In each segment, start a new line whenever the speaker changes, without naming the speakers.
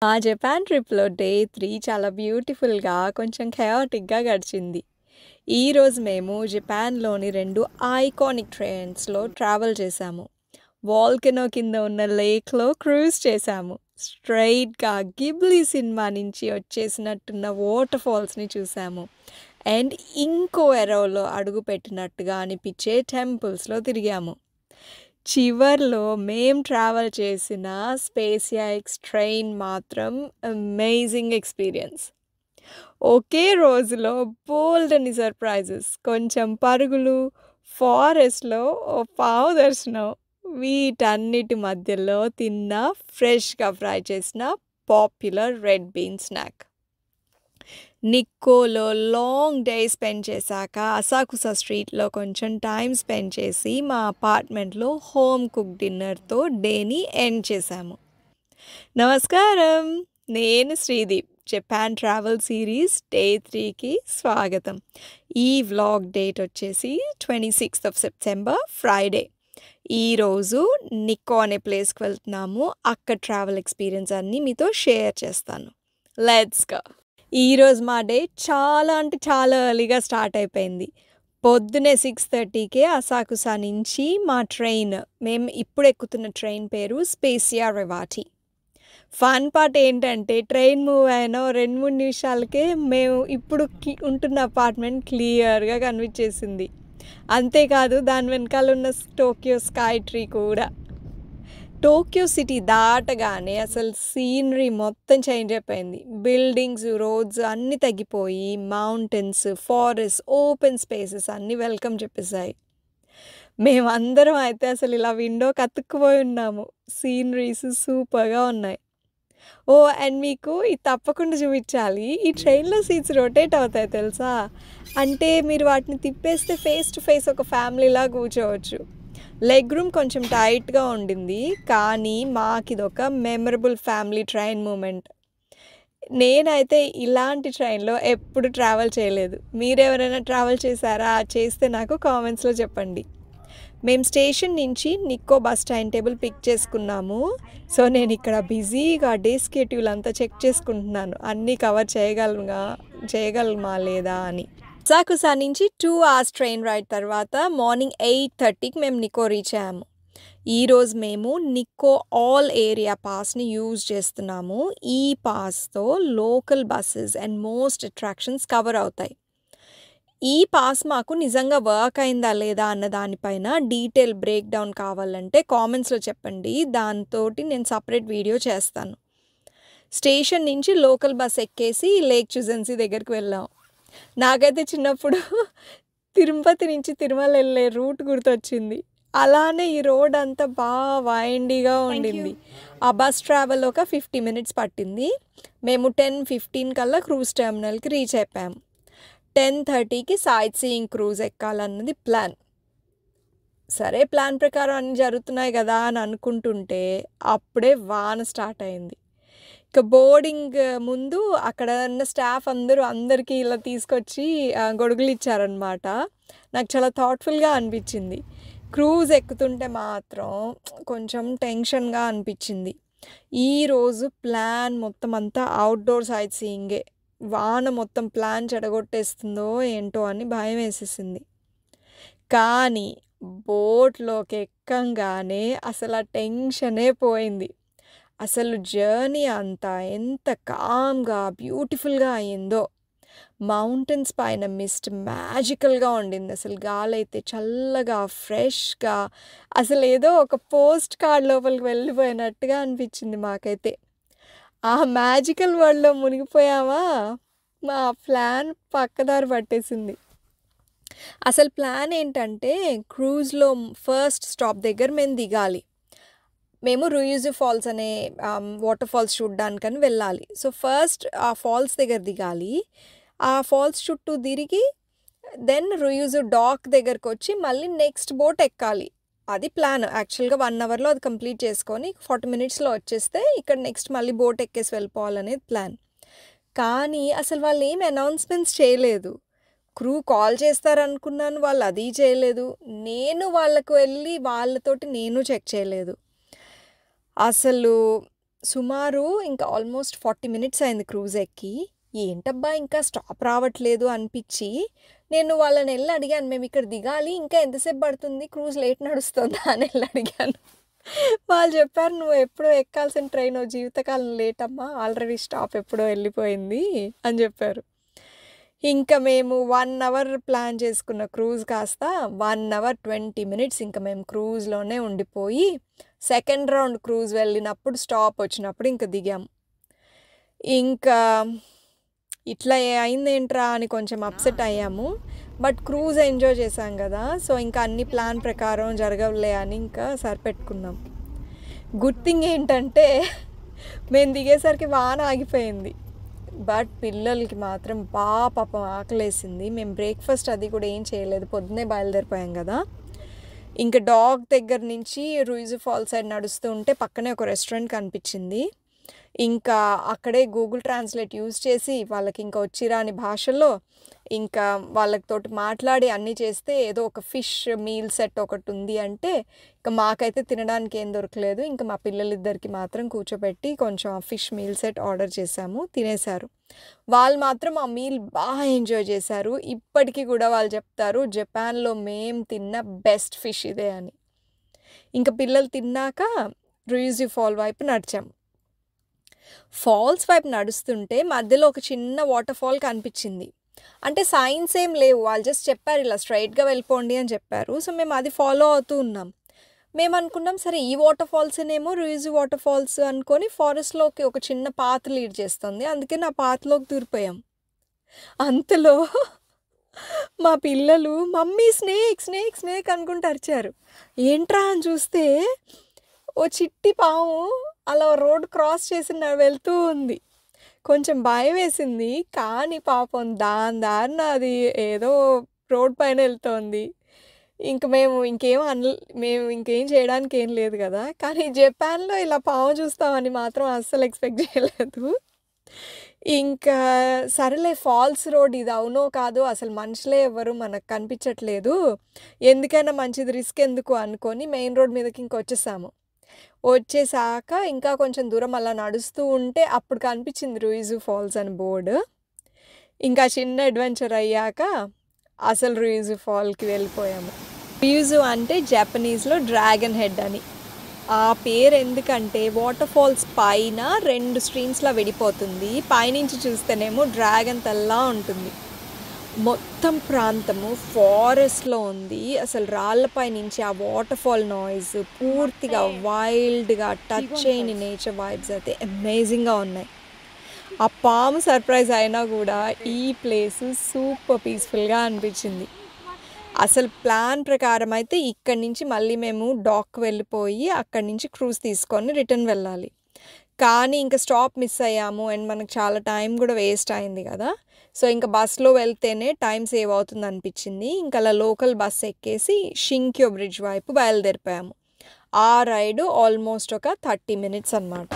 మా జపాన్ ట్రిప్‌లో డే 3 చాలా బ్యూటిఫుల్‌గా, కొంచెం ఖయాటిక్‌గా గడిచింది. ఈరోజు మేము జపాన్‌లోని 2 ఐకానిక్ ట్రైన్స్‌లో ట్రావెల్ చేశాము. వాల్కెనో కింద ఉన్న లేక్‌లో క్రూజ్ చేశాము. స్ట్రెయిట్‌గా గిబ్లీ సినిమా నుంచి వచ్చేసినట్టున్న వాటర్ ఫాల్స్‌ని చూసాము. అండ్ ఇంకో ఎరోలో అడుగుపెట్టినట్టుగా అనిపించే టెంపుల్స్‌లో తిరిగాము. చివర్లో మేం ట్రావెల్ చేసిన స్పేసియా ఎక్స్ ట్రైన్ మాత్రం అమేజింగ్ ఎక్స్‌పీరియన్స్. ఒకే రోజులో బోలెడన్ని సర్ప్రైజెస్, కొంచెం పరుగులు, ఫారెస్ట్‌లో ఓ పావు దర్శనం, వీటన్నిటి మధ్యలో తిన్న ఫ్రెష్‌గా ఫ్రై చేసిన పాపులర్ రెడ్ బీన్ స్నాక్. నిక్కోలో లాంగ్ డే స్పెండ్ చేశాక అసాకుసా స్ట్రీట్‌లో కొంచెం టైం స్పెండ్ చేసి మా అపార్ట్మెంట్‌లో హోమ్ కుక్ డిన్నర్‌తో డేని ఎండ్ చేశాము. నమస్కారం! నేను Sreedeep. Japan travel series day 3కి స్వాగతం. ఈ వ్లాగ్ డేట్ వచ్చేసి 26th of September ఫ్రైడే. ఈరోజు నిక్కో అనే ప్లేస్‌కి వెళ్తున్నాము. అక్కడ ట్రావెల్ ఎక్స్‌పీరియన్స్ అన్నీ మీతో షేర్ చేస్తాను. Let's go! ఈరోజు మా డే చాలా అంటే చాలా ఎర్లీగా స్టార్ట్ అయిపోయింది. పొద్దున్నే 6:30కే అసాకుసా నుంచి మా ట్రైన్, మేము ఇప్పుడు ఎక్కుతున్న ట్రైన్ పేరు స్పేసియా రెవాటి. ఫన్ పార్ట్ ఏంటంటే ట్రైన్ మూవ్ అయిన 2-3 నిమిషాలకే మేము ఇప్పుడు ఉంటున్న అపార్ట్మెంట్ క్లియర్‌గా కనిపించేసింది. అంతేకాదు దాని వెనకాల ఉన్న టోక్యో స్కై ట్రీ కూడా. టోక్యో సిటీ దాటగానే అసలు సీనరీ మొత్తం చేంజ్ అయిపోయింది. బిల్డింగ్స్, రోడ్స్ అన్నీ తగ్గిపోయి మౌంటైన్స్, ఫారెస్ట్, ఓపెన్ స్పేసెస్ అన్నీ వెల్కమ్ చెప్పేసాయి. మేమందరం అయితే అసలు ఇలా విండోకి అతుక్కుపోయి ఉన్నాము. సీనరీస్ సూపర్‌గా ఉన్నాయి. అండ్ మీకు ఇది తప్పకుండా చూపించాలి. ఈ ట్రైన్‌లో సీట్స్ రొటేట్ అవుతాయి తెలుసా? అంటే మీరు వాటిని తిప్పేస్తే ఫేస్ టు ఫేస్ ఒక ఫ్యామిలీలా కూర్చోవచ్చు. లెగ్ రూమ్ కొంచెం టైట్‌గా ఉండింది. కానీ మాకిదొక మెమరబుల్ ఫ్యామిలీ ట్రైన్ మూమెంట్. నేనైతే ఇలాంటి ట్రైన్‌లో ఎప్పుడు ట్రావెల్ చేయలేదు. మీరెవరైనా ట్రావెల్ చేశారా? చేస్తే నాకు కామెంట్స్‌లో చెప్పండి. మేము స్టేషన్ నుంచి నిక్కో బస్ టైమ్ టేబుల్ పిక్ చేసుకున్నాము. సో నేను ఇక్కడ బిజీగా డే స్కెడ్యూల్ అంతా చెక్ చేసుకుంటున్నాను. అన్నీ కవర్ చేయగలమా లేదా అని. అసాకుసా నుంచి 2 hours ట్రైన్ రైడ్ తర్వాత మార్నింగ్ 8:30కి మేము నిక్కో రీచ్ అయ్యాము. ఈరోజు మేము నిక్కో ఆల్ ఏరియా పాస్ని యూజ్ చేస్తున్నాము. ఈ పాస్తో local buses and most attractions cover అవుతాయి. ఈ పాస్ మాకు నిజంగా వర్క్ అయిందా లేదా అన్న దానిపైన డీటెయిల్ బ్రేక్ డౌన్ కావాలంటే కామెంట్స్‌లో చెప్పండి. దాంతోటి నేను సపరేట్ వీడియో చేస్తాను. స్టేషన్ నుంచి లోకల్ బస్ ఎక్కేసి లేక్ చుజెన్సీ దగ్గరికి వెళ్ళాం. నాకైతే చిన్నప్పుడు తిరుపతి నుంచి తిరుమల వెళ్ళే రూట్ గుర్తొచ్చింది. అలానే ఈ రోడ్ అంతా వైండీగా ఉండింది. ఆ బస్ ట్రావెల్ ఒక 50 minutes పట్టింది. మేము 10:15 కల్లా క్రూజ్ టెర్మినల్‌కి రీచ్ అయిపోయాము. 10:30కి సైట్ సీయింగ్ క్రూజ్ ఎక్కాలన్నది ప్లాన్. సరే ప్లాన్ ప్రకారం అన్నీ జరుగుతున్నాయి కదా అని అనుకుంటుంటే అప్పుడే వాన స్టార్ట్ అయింది. ఇక బోర్డింగ్ ముందు అక్కడ ఉన్న స్టాఫ్ అందరికీ ఇలా తీసుకొచ్చి గొడుగులు ఇచ్చారనమాట. నాకు చాలా థాట్ఫుల్గా అనిపించింది. క్రూజ్ ఎక్కుతుంటే మాత్రం కొంచెం టెన్షన్గా అనిపించింది. ఈరోజు ప్లాన్ మొత్తం అంతా అవుట్డోర్ సైట్ సీయింగే. వాన మొత్తం ప్లాన్ చెడగొట్టేస్తుందో ఏంటో అని భయం వేసేసింది. కానీ బోట్లోకి ఎక్కంగానే అసలు ఆ టెన్షనే పోయింది. అసలు జర్నీ అంతా ఎంత కామ్‌గా, బ్యూటిఫుల్‌గా అయిందో. మౌంటైన్స్ పైన మిస్ట్ మ్యాజికల్‌గా ఉండింది. అసలు గాలైతే చల్లగా, ఫ్రెష్‌గా, అసలేదో ఒక పోస్ట్ కార్డ్ లోపలికి వెళ్ళిపోయినట్టుగా అనిపించింది మాకైతే. ఆ మ్యాజికల్ వరల్డ్‌లో మునిగిపోయామా, మా ప్లాన్ పక్కదారి పట్టేసింది. అసలు ప్లాన్ ఏంటంటే క్రూజ్‌లో ఫస్ట్ స్టాప్ దగ్గర మేము దిగాలి. మేము రుయిజు ఫాల్స్ అనే వాటర్ ఫాల్స్ చూడ్డానికని వెళ్ళాలి. సో ఫస్ట్ ఆ ఫాల్స్ దగ్గర దిగాలి. ఆ ఫాల్స్ చుట్టూ తిరిగి దెన్ రుయిజు డాక్ దగ్గరకొచ్చి మళ్ళీ నెక్స్ట్ బోట్ ఎక్కాలి. అది ప్లాన్. యాక్చువల్‌గా 1 అవర్‌లో అది కంప్లీట్ చేసుకొని 40 minutesలో వచ్చేస్తే ఇక్కడ నెక్స్ట్ మళ్ళీ బోట్ ఎక్కేసి వెళ్ళిపోవాలనేది ప్లాన్. కానీ అసలు వాళ్ళేం అనౌన్స్‌మెంట్స్ చేయలేదు. క్రూ కాల్ చేస్తారనుకున్నాను, వాళ్ళు అది చేయలేదు. నేను వాళ్ళకు వెళ్ళి వాళ్ళతోటి నేను చెక్ చేయలేదు. అసలు సుమారు ఇంకా ఆల్మోస్ట్ 40 మినిట్స్ అయింది క్రూజ్ ఎక్కి. ఏంటబ్బా! ఇంకా స్టాప్ రావట్లేదు అనిపిచ్చి, నేను వాళ్ళనెళ్లి అడిగాను. మేమిక్కడ దిగాలి. ఇంకా ఎంతసేపు పడుతుంది? క్రూజ్ లేట్ నడుస్తుందా అని ఎళ్లి అడిగాను. వాళ్ళు చెప్పారు, "నువ్వు ఎప్పుడో ఎక్కాల్సిన ట్రైను జీవితకాలం లేటమ్మా. ఆల్రెడీ స్టాప్ ఎప్పుడో ఎళ్ళిపోయింది" అని చెప్పారు. ఇంకా మేము 1 అవర్ ప్లాన్ చేసుకున్న క్రూజ్ కాస్త 1 అవర్ 20 మినిట్స్ ఇంక మేము క్రూజ్‌లోనే ఉండిపోయి, సెకండ్ రౌండ్ క్రూజ్ వెళ్ళినప్పుడు స్టాప్ వచ్చినప్పుడు ఇంక దిగాము. ఇంకా ఇట్లా అయిందేంట్రా అని కొంచెం అప్సెట్ అయ్యాము. బట్ క్రూజ్ ఎంజాయ్ చేశాం కదా! సో, ఇంకా అన్ని ప్లాన్ ప్రకారం జరగవులే అని ఇంకా సరిపెట్టుకున్నాం. గుడ్ థింగ్ ఏంటంటే మేము దిగేసరికి వాన ఆగిపోయింది. బట్ పిల్లలకి మాత్రం పాపం ఆకలేసింది. మేము బ్రేక్‌ఫాస్ట్ అది కూడా ఏం చేయలేదు. పొద్దున్నే బయలుదేరిపోయాం కదా! ఇంక డాక్ దగ్గర నుంచి రూయిజు ఫాల్స్ సైడ్ నడుస్తూ ఉంటే పక్కనే ఒక రెస్టారెంట్ కనిపించింది. ఇంకా అక్కడే గూగుల్ ట్రాన్స్లేట్ యూజ్ చేసి వాళ్ళకి ఇంకా వచ్చి రాని భాషల్లో ఇంకా వాళ్ళతోటి మాట్లాడి అన్నీ చేస్తే ఏదో ఒక ఫిష్ మీల్ సెట్ ఒకటి ఉంది అంటే, ఇక మాకైతే తినడానికి ఏం దొరకలేదు. ఇంకా మా పిల్లలిద్దరికి మాత్రం కూర్చోబెట్టి కొంచెం ఆ ఫిష్ మీల్ సెట్ ఆర్డర్ చేశాము. తినేశారు. వాళ్ళు మాత్రం ఆ మీల్ బాగా ఎంజాయ్ చేశారు. ఇప్పటికీ కూడా వాళ్ళు చెప్తారు, జపాన్‌లో మేము తిన్న బెస్ట్ ఫిష్ ఇదే అని. ఇంక పిల్లలు తిన్నాక రూయిజు ఫాల్ వైపు నడిచాం. ఫాల్స్ వైపు నడుస్తుంటే మధ్యలో ఒక చిన్న వాటర్ ఫాల్ కనిపించింది. అంటే సైన్స్ ఏం లేవు. వాళ్ళు జస్ట్ చెప్పారు, ఇలా స్ట్రెయిట్‌గా వెళ్ళిపోండి అని చెప్పారు. సో, మేము అది ఫాలో అవుతూ ఉన్నాం. మేమనుకున్నాం, సరే ఈ వాటర్ ఫాల్సేనేమో రూయిజు వాటర్ ఫాల్స్ అనుకొని ఫారెస్ట్‌లోకి ఒక చిన్న పాత్ లీడ్ చేస్తుంది. అందుకని ఆ పాత్‌లోకి దూరిపోయాం. అంతలో మా పిల్లలు మమ్మీ స్నేక్, స్నేక్, స్నేక్ అనుకుంటూ అరిచారు. ఏంట్రా అని చూస్తే ఓ చిట్టి పాము అలా రోడ్ క్రాస్ చేసి వెళ్తూ ఉంది. కొంచెం భయమేసింది. కానీ పాపం దాని దారిన అది ఏదో రోడ్ పైన వెళ్తోంది. ఇంక మేము ఇంకేం చేయడానికి ఏం లేదు కదా! కానీ జపాన్‌లో ఇలా పాము చూస్తామని మాత్రం అస్సలు ఎక్స్‌పెక్ట్ చేయలేదు. ఇంకా సరేలే ఫాల్స్ రోడ్ ఇది అవునో కాదో అసలు మనుషులే ఎవ్వరు మనకు కనిపించట్లేదు. ఎందుకైనా మంచిది రిస్క్ ఎందుకు అనుకొని మెయిన్ రోడ్ మీదకి ఇంక వచ్చేసాము. వచ్చేసాక ఇంకా కొంచెం దూరం అలా నడుస్తూ ఉంటే అప్పుడు కనిపించింది రూయిజు ఫాల్స్ అని బోర్డు. ఇంకా చిన్న అడ్వెంచర్ అయ్యాక అసలు రూయిజు ఫాల్‌కి వెళ్ళిపోయాము. రూయిజు అంటే జపనీస్‌లో డ్రాగన్ హెడ్ అని. ఆ పేరు ఎందుకంటే వాటర్ ఫాల్స్ పైన 2 స్ట్రీమ్స్‌లా విడిపోతుంది. పైనుంచి చూస్తేనేమో డ్రాగన్ తల్లా ఉంటుంది. మొత్తం ప్రాంతము ఫారెస్ట్‌లో ఉంది. అసలు రాళ్ళపై నుంచి ఆ వాటర్ ఫాల్ నాయిస్ పూర్తిగా వైల్డ్‌గా టచ్ చేయని నేచర్ వైబ్స్ అయితే అమేజింగ్‌గా ఉన్నాయి. ఆ పాము సర్ప్రైజ్ అయినా కూడా ఈ ప్లేసు సూపర్ పీస్‌ఫుల్‌గా అనిపించింది. అసలు ప్లాన్ ప్రకారం అయితే ఇక్కడి నుంచి మళ్ళీ మేము డాక్‌కి వెళ్ళిపోయి అక్కడి నుంచి క్రూజ్ తీసుకొని రిటర్న్ వెళ్ళాలి. కానీ ఇంక స్టాప్ మిస్ అయ్యాము. అండ్ మనకు చాలా టైం కూడా వేస్ట్ అయింది కదా! సో, ఇంక బస్‌లో వెళ్తేనే టైం సేవ్ అవుతుందనిపించింది. ఇంక అలా లోకల్ బస్ ఎక్కేసి షింక్యో బ్రిడ్జ్ వైపు బయలుదేరిపోయాము. ఆ రైడు ఆల్మోస్ట్ ఒక 30 మినిట్స్ అనమాట.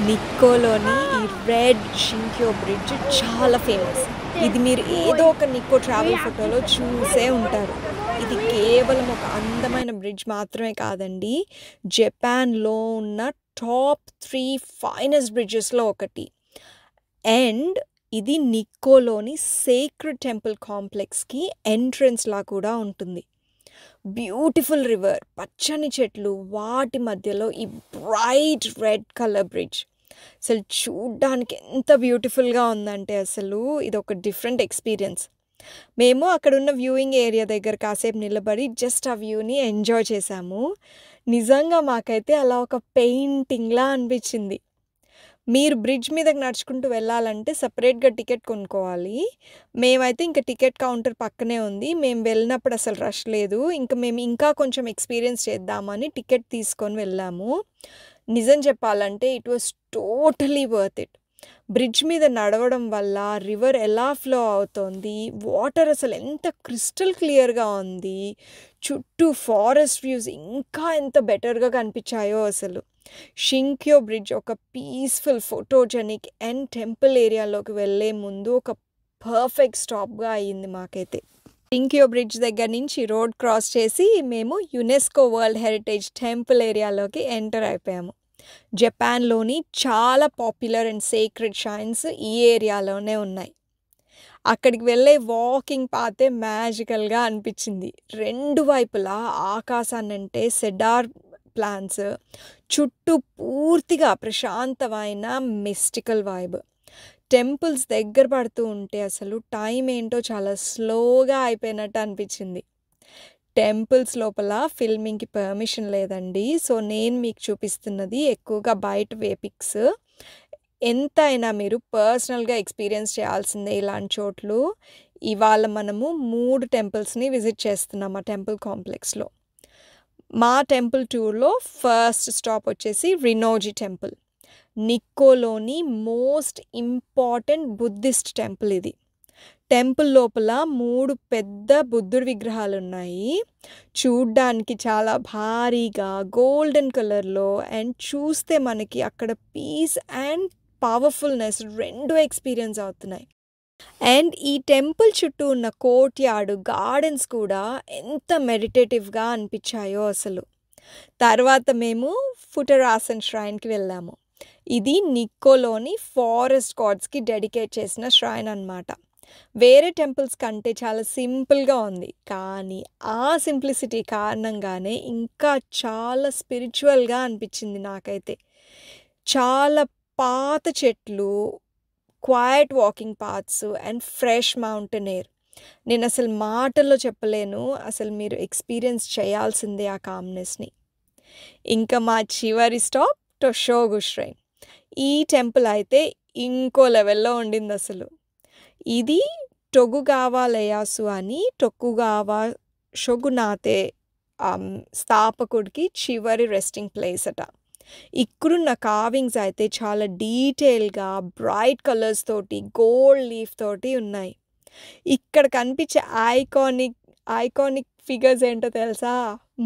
నిక్కోలోని ఈ రెడ్ షింక్యో బ్రిడ్జ్ చాలా ఫేమస్. ఇది మీరు ఏదో ఒక నిక్కో ట్రావెల్ ఫోటోలో చూసే ఉంటారు. ఇది కేవలం ఒక అందమైన బ్రిడ్జ్ మాత్రమే కాదండి. జపాన్‌లో ఉన్న టాప్ 3 ఫైనెస్ట్ బ్రిడ్జెస్‌లో ఒకటి. అండ్ ఇది నిక్కోలోని సేక్రెడ్ టెంపుల్ కాంప్లెక్స్‌కి ఎంట్రన్స్‌లా కూడా ఉంటుంది. బ్యూటిఫుల్ రివర్, పచ్చని చెట్లు, వాటి మధ్యలో ఈ బ్రైట్ రెడ్ కలర్ బ్రిడ్జ్. అసలు చూడ్డానికి ఎంత బ్యూటిఫుల్‌గా ఉందంటే అసలు ఇదొక డిఫరెంట్ ఎక్స్‌పీరియన్స్. మేము అక్కడున్న వ్యూయింగ్ ఏరియా దగ్గర కాసేపు నిలబడి జస్ట్ ఆ వ్యూని ఎంజాయ్ చేశాము. నిజంగా మాకైతే అలా ఒక పెయింటింగ్‌లా అనిపించింది. మీరు బ్రిడ్జ్ మీదకి నడుచుకుంటూ వెళ్ళాలంటే సెపరేట్‌గా టికెట్ కొనుక్కోవాలి. మేమైతే ఇంక టికెట్ కౌంటర్ పక్కనే ఉంది. మేము వెళ్ళినప్పుడు అసలు రష్ లేదు. మేము ఇంకా కొంచెం ఎక్స్‌పీరియన్స్ చేద్దామని టికెట్ తీసుకొని వెళ్ళాము. నిజం చెప్పాలంటే it was totally worth it. Bridge మీద నడవడం వల్ల రివర్ ఎలా ఫ్లో అవుతోంది, వాటర్ అసలు ఎంత క్రిస్టల్ క్లియర్‌గా ఉంది. చుట్టూ ఫారెస్ట్ వ్యూస్ ఇంకా ఎంత బెటర్‌గా కనిపించాయో అసలు. షింక్యో బ్రిడ్జ్ ఒక పీస్‌ఫుల్, ఫోటోజెనిక్ అండ్ టెంపుల్ ఏరియాలోకి వెళ్ళే ముందు ఒక పర్ఫెక్ట్ స్టాప్‌గా అయ్యింది మాకైతే. షింక్యో బ్రిడ్జ్ దగ్గర నుంచి రోడ్ క్రాస్ చేసి మేము యునెస్కో వరల్డ్ హెరిటేజ్ టెంపుల్ ఏరియాలోకి ఎంటర్ అయిపోయాము. జపాన్‌లోని చాలా పాపులర్ అండ్ సేక్రెడ్ షైన్స్ ఈ ఏరియాలోనే ఉన్నాయి. అక్కడికి వెళ్ళే వాకింగ్ పాతే మ్యాజికల్‌గా అనిపించింది. 2 వైపులా ఆకాశాన్నంటే సెడార్ ప్లాంట్స్, చుట్టూ పూర్తిగా ప్రశాంతమైన మిస్టికల్ వైబ్. టెంపుల్స్ దగ్గర పడుతూ ఉంటే అసలు టైం ఏంటో చాలా స్లోగా అయిపోయినట్టు అనిపించింది. టెంపుల్స్ లోపల ఫిల్మింగ్‌కి పర్మిషన్ లేదండి. సో, నేను మీకు చూపిస్తున్నది ఎక్కువగా బయటవే పిక్స్. ఎంతైనా మీరు పర్సనల్‌గా ఎక్స్‌పీరియన్స్ చేయాల్సిందే ఇలాంటి చోట్లు. ఇవాళ మనము 3 టెంపుల్స్‌ని విజిట్ చేస్తున్నాం ఆ టెంపుల్ కాంప్లెక్స్‌లో. మా టెంపుల్ టూర్‌లో ఫస్ట్ స్టాప్ వచ్చేసి రినోజి టెంపుల్. నిక్కోలోని మోస్ట్ ఇంపార్టెంట్ బుద్ధిస్ట్ టెంపుల్ ఇది. టెంపుల్ లోపల 3 పెద్ద బుద్ధుడి విగ్రహాలున్నాయి. చూడ్డానికి చాలా భారీగా గోల్డెన్ కలర్‌లో అండ్ చూస్తే మనకి అక్కడ పీస్ అండ్ పవర్‌ఫుల్‌నెస్ 2 ఎక్స్‌పీరియన్స్ అవుతున్నాయి. అండ్ ఈ టెంపుల్ చుట్టూ ఉన్న కోర్ట్‌యార్డ్, గార్డెన్స్ కూడా ఎంత మెడిటేటివ్‌గా అనిపించాయో అసలు. తర్వాత మేము ఫుటరాసన్ ష్రైన్‌కి వెళ్ళాము. ఇది నిక్కోలోని ఫారెస్ట్ గాడ్స్‌కి డెడికేట్ చేసిన ష్రైన్ అన్నమాట. వేరే టెంపుల్స్ కంటే చాలా సింపుల్‌గా ఉంది. కానీ ఆ సింప్లిసిటీ కారణంగానే ఇంకా చాలా స్పిరిచువల్‌గా అనిపించింది నాకైతే. చాలా పాత చెట్లు, quiet walking paths and fresh mountain air. నేనసలు మాటల్లో చెప్పలేను. అసలు మీరు ఎక్స్‌పీరియన్స్ చేయాల్సిందే ఆ కామ్‌నెస్‌ని. ఇంకా మా చివరి స్టాప్ టొషోగు ష్రైన్. ఈ టెంపుల్ అయితే ఇంకో లెవెల్‌లో ఉండిందసలు. ఇది టొకుగావా లెయాసు అని టొకుగావా షొగునాతే స్థాపకుడికి చివరి రెస్టింగ్ ప్లేస్ అట. ఇక్కడున్న కార్వింగ్స్ అయితే చాలా డీటెయిల్‌గా బ్రైట్ కలర్స్ తోటి, గోల్డ్ లీఫ్ తోటి ఉన్నాయి. ఇక్కడ కనిపించే ఐకానిక్ ఫిగర్స్ ఏంటో తెలుసా?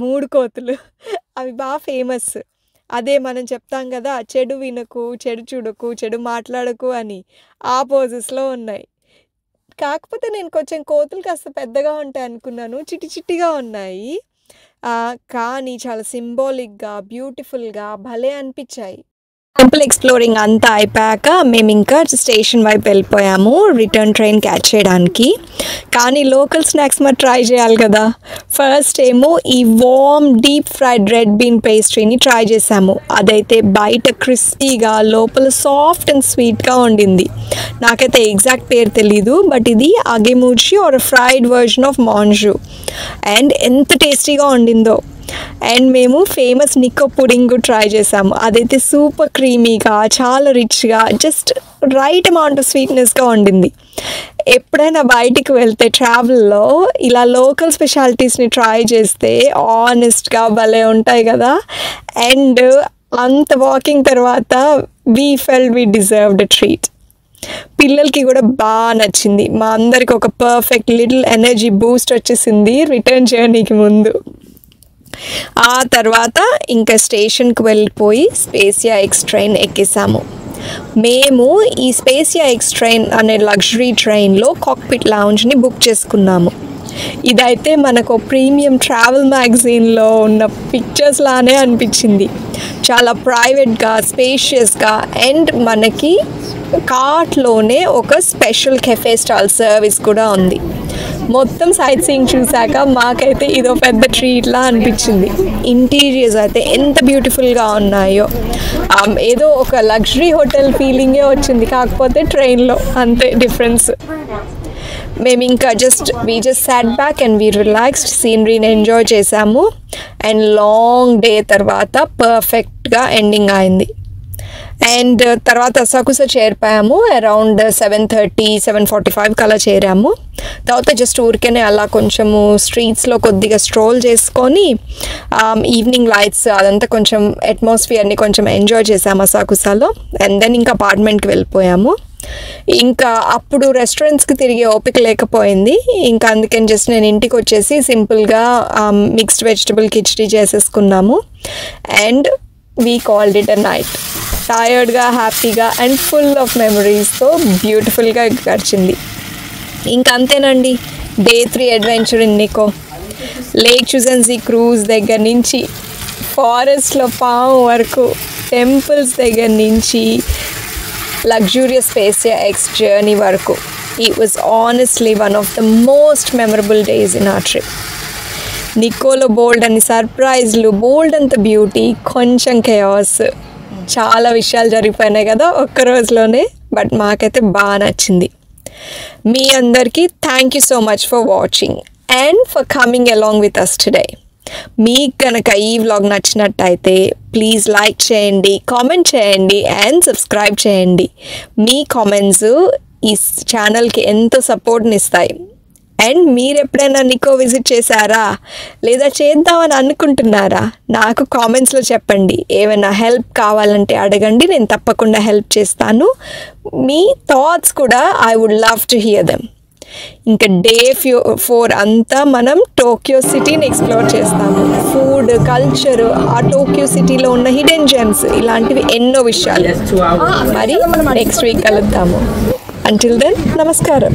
3 కోతులు. అవి ఫేమస్. అదే మనం చెప్తాం కదా! చెడు వినకు, చెడు చూడకు, చెడు మాట్లాడకు అని. ఆ పోజెస్‌లో ఉన్నాయి. కాకపోతే నేను కొంచెం కోతులు కాస్త పెద్దగా ఉంటాయనుకున్నాను. చిట్టి చిట్టిగా ఉన్నాయి. కానీ చాలా సింబాలిక్‌గా, బ్యూటిఫుల్‌గా భలే అనిపించాయి. టెంపుల్ ఎక్స్‌ప్లోరింగ్ అంతా అయిపోయాక మేమింకా స్టేషన్ వైపు వెళ్ళిపోయాము రిటర్న్ ట్రైన్ క్యాచ్ చేయడానికి. కానీ లోకల్ స్నాక్స్ మరి ట్రై చేయాలి కదా! ఫస్ట్ ఏమో ఈ warm deep fried red bean పేస్ట్రీని ట్రై చేసాము. అదైతే బయట క్రిస్పీగా, లోపల సాఫ్ట్ అండ్ స్వీట్‌గా ఉండింది. నాకైతే ఎగ్జాక్ట్ పేరు తెలీదు. బట్ ఇది అగెమూచి or fried version of manju. And ఎంత టేస్టీగా ఉండిందో. అండ్ మేము ఫేమస్ నిక్కో పుడింగ్ ట్రై చేసాము. అదైతే సూపర్ క్రీమీగా, చాలా రిచ్‌గా, జస్ట్ రైట్ అమౌంట్ ఆఫ్ స్వీట్‌నెస్‌గా ఉండింది. ఎప్పుడైనా బయటికి వెళ్తే ట్రావెల్‌లో ఇలా లోకల్ స్పెషాలిటీస్‌ని ట్రై చేస్తే ఆనెస్ట్‌గా భలే ఉంటాయి కదా! అండ్ అంత వాకింగ్ తర్వాత we felt we deserved a treat. పిల్లలకి కూడా నచ్చింది. మా అందరికి ఒక పర్ఫెక్ట్ లిటిల్ ఎనర్జీ బూస్ట్ వచ్చేసింది రిటర్న్ జర్నీకి ముందు. ఆ తర్వాత ఇంకా స్టేషన్‌కి వెళ్ళిపోయి స్పేసియా ఎక్స్ ట్రైన్ ఎక్కేసాము. మేము ఈ స్పేసియా ఎక్స్ ట్రైన్ అనే లగ్జరీ ట్రైన్‌లో కాక్‌పిట్ లౌంజ్‌ని బుక్ చేసుకున్నాము. ఇదైతే మనకు ప్రీమియం ట్రావెల్ మ్యాగజైన్‌లో ఉన్న పిక్చర్స్ లానే అనిపించింది. చాలా ప్రైవేట్‌గా, స్పేషియస్‌గా అండ్ మనకి కార్ట్‌లోనే ఒక స్పెషల్ కెఫే స్టైల్ సర్వీస్ కూడా ఉంది. మొత్తం సైట్ సీయింగ్ చూసాక మాకైతే ఇదో పెద్ద ట్రీట్‌లా అనిపించింది. ఇంటీరియర్స్ అయితే ఎంత బ్యూటిఫుల్‌గా ఉన్నాయో. ఏదో ఒక లగ్జరీ హోటల్ ఫీలింగే వచ్చింది. కాకపోతే ట్రైన్‌లో అంతే డిఫరెన్స్. మేమింకా we just sat back and we relaxed, సీనరీని ఎంజాయ్ చేసాము. అండ్ లాంగ్ డే తర్వాత పర్ఫెక్ట్‌గా ఎండింగ్ అయింది. అండ్ తర్వాత అసాకుసా చేరిపోయాము. అరౌండ్ 7:30, 7:45 అలా చేరాము. తర్వాత జస్ట్ ఊరికేనే అలా కొంచెము స్ట్రీట్స్‌లో కొద్దిగా స్ట్రోల్ చేసుకొని ఈవినింగ్ లైట్స్ అదంతా కొంచెం అట్మాస్ఫియర్‌ని కొంచెం ఎంజాయ్ చేసాము అసాకుసాలో. అండ్ దెన్ ఇంకా అపార్ట్మెంట్‌కి వెళ్ళిపోయాము. ఇంకా అప్పుడు రెస్టారెంట్స్‌కి తిరిగే ఓపిక లేకపోయింది. ఇంకా అందుకని జస్ట్ నేను ఇంటికి వచ్చేసి సింపుల్‌గా మిక్స్డ్ వెజిటబుల్ కిచడీ చేసేసుకున్నాము. And we called it a night. టయర్డ్‌గా, హ్యాపీగా అండ్ ఫుల్ ఆఫ్ మెమరీస్‌తో బ్యూటిఫుల్‌గా గడిచింది. ఇంకా అంతేనండి. Day 3 adventure in Nikko. Lake Chuzenji cruise దగ్గర నుంచి ఫారెస్ట్లో పాము వరకు టెంపుల్స్ దగ్గర నుంచి లగ్జూరియస్ SpaceX జర్నీ వరకు. It was honestly one of the most memorable days in our trip. నికోలో బోల్డ్ అని సర్ప్రైజ్లు, బోల్డ్ అంత బ్యూటీ, కొంచెం కేయాస్, చాలా విషయాలు జరిగిపోయినాయి కదా ఒక్క రోజులోనే. బట్ మాకైతే బాగా నచ్చింది. మీ అందరికీ thank you so much for watching and for coming along with us today. మీకు కనుక ఈ వ్లాగ్ నచ్చినట్టయితే ప్లీజ్ లైక్ చేయండి, కామెంట్ చేయండి అండ్ సబ్స్క్రైబ్ చేయండి. మీ కామెంట్స్ ఈ ఛానల్కి ఎంతో సపోర్ట్ని ఇస్తాయి. అండ్ మీరు ఎప్పుడైనా నికో విజిట్ చేశారా లేదా చేద్దామని అనుకుంటున్నారా? నాకు కామెంట్స్లో చెప్పండి. ఏమైనా హెల్ప్ కావాలంటే అడగండి, నేను తప్పకుండా హెల్ప్ చేస్తాను. మీ థాట్స్ కూడా I would love to hear them. ఇంకా డే 4 అంతా మనం టోక్యో సిటీని ఎక్స్ప్లోర్ చేస్తాము. ఫుడ్, కల్చర్, ఆ టోక్యో సిటీలో ఉన్న హిడెన్ జెమ్స్, ఇలాంటివి ఎన్నో విషయాలు. మరి నెక్స్ట్ వీక్ కలుద్దాము. Until then, namaskaram.